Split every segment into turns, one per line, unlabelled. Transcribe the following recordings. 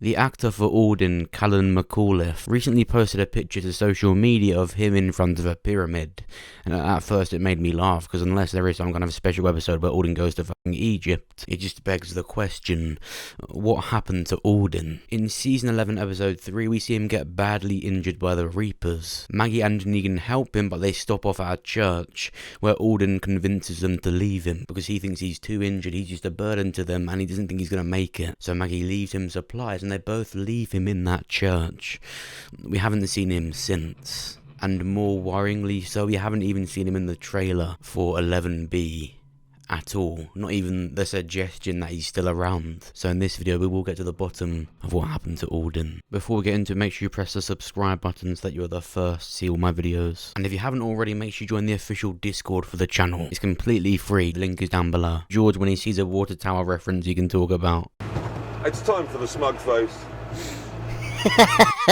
The actor for Alden, Callan McAuliffe, recently posted a picture to social media of him in front of a pyramid. And at first it made me laugh, because unless there is some kind of special episode where Alden goes to fucking Egypt, it just begs the question, what happened to Alden? In season 11 episode 3 we see him get badly injured by the Reapers. Maggie and Negan help him, but they stop off at a church, where Alden convinces them to leave him, because he thinks he's too injured, he's just a burden to them, and he doesn't think he's going to make it. So Maggie leaves him supplies, and they both leave him in that church. We haven't seen him since. And more worryingly so, we haven't even seen him in the trailer for 11B at all. Not even the suggestion that he's still around. So in this video we will get to the bottom of what happened to Alden. Before we get into it, make sure you press the subscribe button so that you're the first to see all my videos. And if you haven't already, make sure you join the official Discord for the channel. It's completely free, the link is down below. George, when he sees a water tower reference he can talk about.
It's time for the smug face.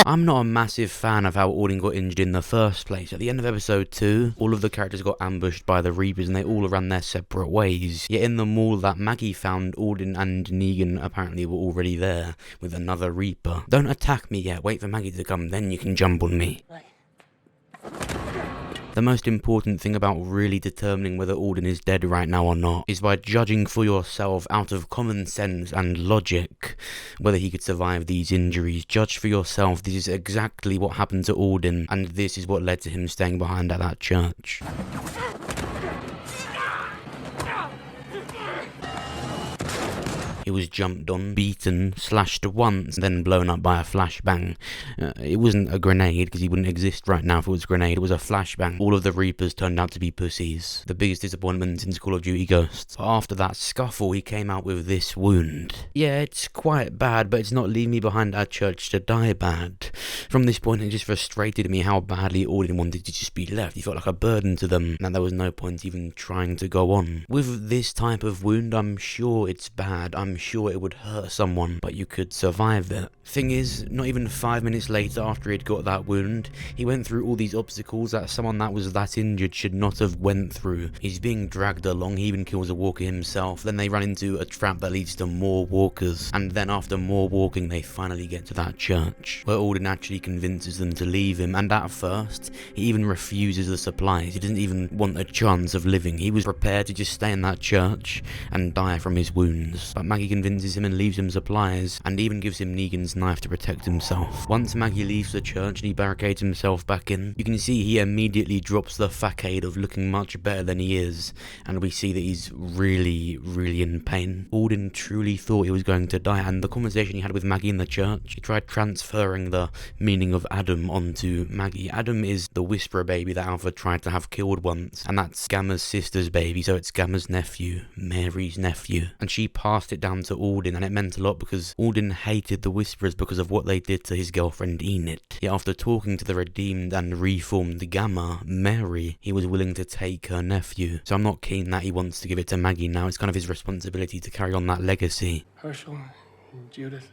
I'm not a massive fan of how Alden got injured in the first place. At the end of episode 2, all of the characters got ambushed by the Reapers and they all ran their separate ways. Yet in the mall that Maggie found, Alden and Negan apparently were already there with another Reaper. Don't attack me yet, wait for Maggie to come, then you can jump on me. The most important thing about really determining whether Alden is dead right now or not is by judging for yourself out of common sense and logic whether he could survive these injuries. Judge for yourself. This is exactly what happened to Alden, and this is what led to him staying behind at that church. He was jumped on, beaten, slashed once, then blown up by a flashbang. It wasn't a grenade, because he wouldn't exist right now if it was a grenade. It was a flashbang. All of the Reapers turned out to be pussies. The biggest disappointment since Call of Duty Ghosts. After that scuffle, he came out with this wound. Yeah, it's quite bad, but it's not leave me behind at church to die bad. From this point, it just frustrated me how badly Alden wanted to just be left. He felt like a burden to them, and there was no point even trying to go on. With this type of wound, I'm sure it's bad. I'm sure it would hurt someone, but you could survive it. Thing is, not even 5 minutes later after he'd got that wound, he went through all these obstacles that someone that was that injured should not have went through. He's being dragged along, he even kills a walker himself, then they run into a trap that leads to more walkers, and then after more walking they finally get to that church, where Alden actually convinces them to leave him, and at first, he even refuses the supplies. He doesn't even want a chance of living. He was prepared to just stay in that church and die from his wounds. But Maggie convinces him and leaves him supplies, and even gives him Negan's knife to protect himself. Once Maggie leaves the church and he barricades himself back in, you can see he immediately drops the facade of looking much better than he is, and we see that he's really in pain. Alden truly thought he was going to die, and the conversation he had with Maggie in the church, he tried transferring the meaning of Adam onto Maggie. Adam is the Whisperer baby that Alpha tried to have killed once, and that's Gamma's sister's baby, so it's Gamma's nephew, Mary's nephew, and she passed it down to Alden, and it meant a lot because Alden hated the Whisperers because of what they did to his girlfriend Enid. Yet after talking to the redeemed and reformed Gamma, Mary, he was willing to take her nephew. So I'm not keen that he wants to give it to Maggie now. It's kind of his responsibility to carry on that legacy.
Herschel, Judith,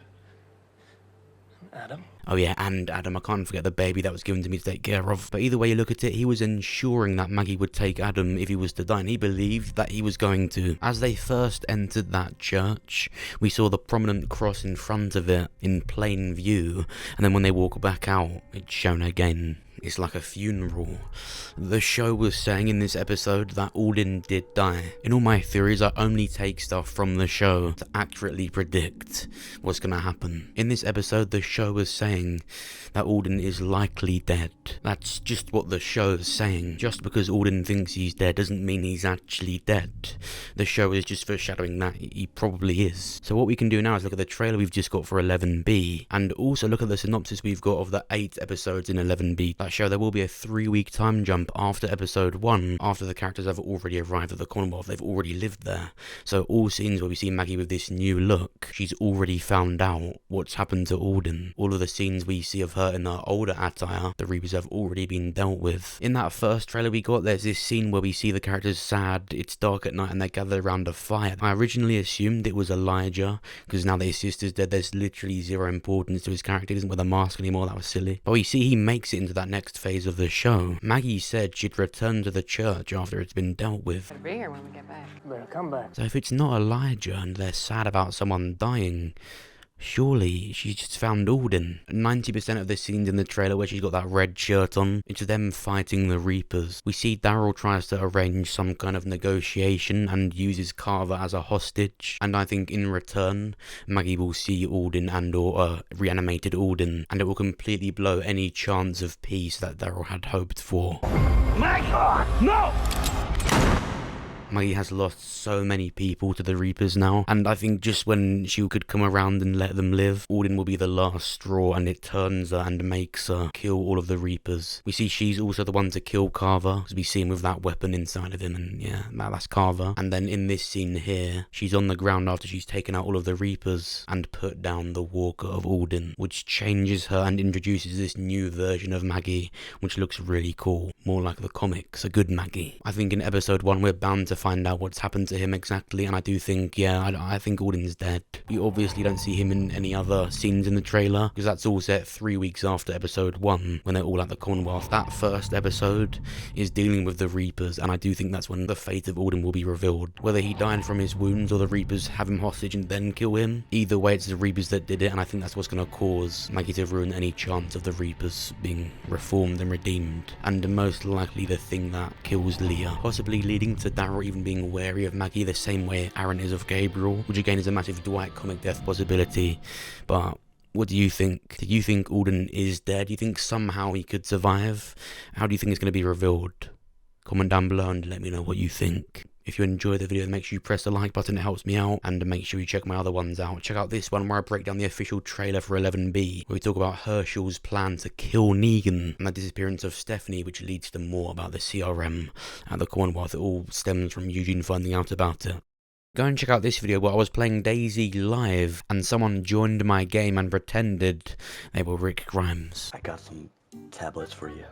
Adam.
Oh yeah, and Adam, I can't forget the baby that was given to me to take care of. But either way you look at it, he was ensuring that Maggie would take Adam if he was to die, and he believed that he was going to. As they first entered that church, we saw the prominent cross in front of it in plain view, and then when they walk back out, it's shown again. It's like a funeral. The show was saying in this episode that Alden did die. In all my theories, I only take stuff from the show to accurately predict what's gonna happen. In this episode, the show was saying that Alden is likely dead. That's just what the show is saying. Just because Alden thinks he's dead doesn't mean he's actually dead. The show is just foreshadowing that he probably is. So what we can do now is look at the trailer we've just got for 11B, and also look at the synopsis we've got of the 8 episodes in 11B. That show there will be a 3-week time jump after episode 1, after the characters have already arrived at the Commonwealth. They've already lived there. So all scenes where we see Maggie with this new look, she's already found out what's happened to Alden. All of the scenes we see of her in her older attire, the Reapers have already been dealt with. In that first trailer we got, there's this scene where we see the characters sad, it's dark at night, and they're gathered around a fire. I originally assumed it was Elijah, because now that his sister's dead, there's literally zero importance to his character. He doesn't wear the mask anymore. That was silly. But we see he makes it into that next phase of the show. Maggie said she'd return to the church after it's been dealt with.
Better be here when we get back.
Better come back.
So if it's not Elijah and they're sad about someone dying, Surely she's just found Alden. 90% of the scenes in the trailer where she's got that red shirt on, it's them fighting the Reapers. We see Daryl tries to arrange some kind of negotiation and uses Carver as a hostage, and I think in return, Maggie will see Alden and or reanimated Alden, and it will completely blow any chance of peace that Daryl had hoped for.
My God, no!
Maggie has lost so many people to the Reapers now, and I think just when she could come around and let them live, Alden will be the last straw, and it turns her and makes her kill all of the Reapers. We see she's also the one to kill Carver, as we see him with that weapon inside of him, and yeah, that's Carver. And then in this scene here, she's on the ground after she's taken out all of the Reapers and put down the Walker of Alden, which changes her and introduces this new version of Maggie, which looks really cool, more like the comics, a good Maggie. I think in episode 1 we're bound to find out what's happened to him exactly, and I do think, yeah, I think Alden's dead. We obviously don't see him in any other scenes in the trailer, because that's all set 3 weeks after episode 1, when they're all at the Commonwealth. That first episode is dealing with the Reapers, and I do think that's when the fate of Alden will be revealed. Whether he died from his wounds or the Reapers have him hostage and then kill him, either way it's the Reapers that did it, and I think that's what's going to cause Maggie to ruin any chance of the Reapers being reformed and redeemed, and most likely the thing that kills Leah, possibly leading to Daryl even being wary of Maggie the same way Aaron is of Gabriel, which again is a massive Dwight comic death possibility. But what do you think? Do you think Alden is dead? Do you think somehow he could survive? How do you think it's going to be revealed? Comment down below and let me know what you think. If you enjoyed the video, make sure you press the like button, it helps me out, and make sure you check my other ones out. Check out this one where I break down the official trailer for 11B, where we talk about Herschel's plan to kill Negan, and the disappearance of Stephanie, which leads to more about the CRM at the Commonwealth. It all stems from Eugene finding out about it. Go and check out this video where I was playing DayZ live, and someone joined my game and pretended they were Rick Grimes.
I got some tablets for you.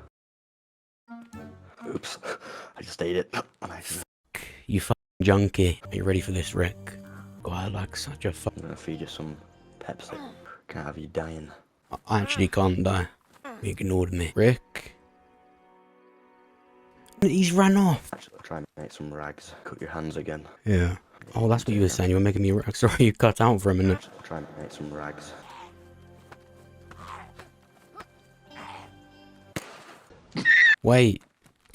Oops, I just ate it.
You fucking junkie. Are you ready for this, Rick? God, like such a
I'm gonna feed you some Pepsi. Can't have you dying.
I actually can't die. He ignored me. Rick? He's run off.
Actually, try and make some rags. Cut your hands again.
Yeah. Oh, that's what you were saying. You were making me... Sorry, you cut out for a minute.
Try and make some rags.
Wait.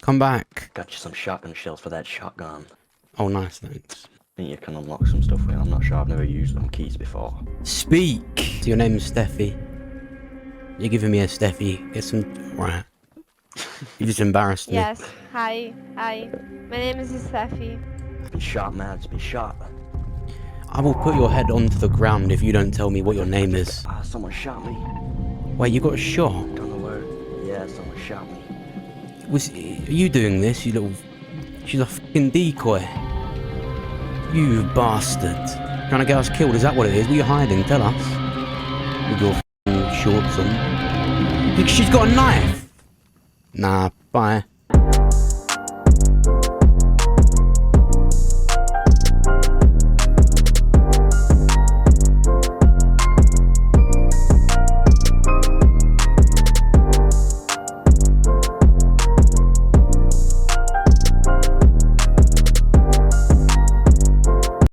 Come back.
Got you some shotgun shells for that shotgun.
Oh, nice, thanks.
I think you can unlock some stuff with it. I'm not sure. I've never used them keys before.
Speak! So your name's Steffi. You're giving me a Steffi. Get some... Right. You just embarrassed me.
Yes. Hi. My name is Steffi.
Be shot, Mads. Be shot.
I will put your head onto the ground if you don't tell me what your name is.
Someone shot me.
Wait, you got shot?
Don't know where. Yeah, someone shot me.
Are you doing this, you little... She's a fucking decoy. You bastard. Trying to get us killed, is that what it is? What are you hiding? Tell us. With your fucking shorts on. She's got a knife! Nah, bye.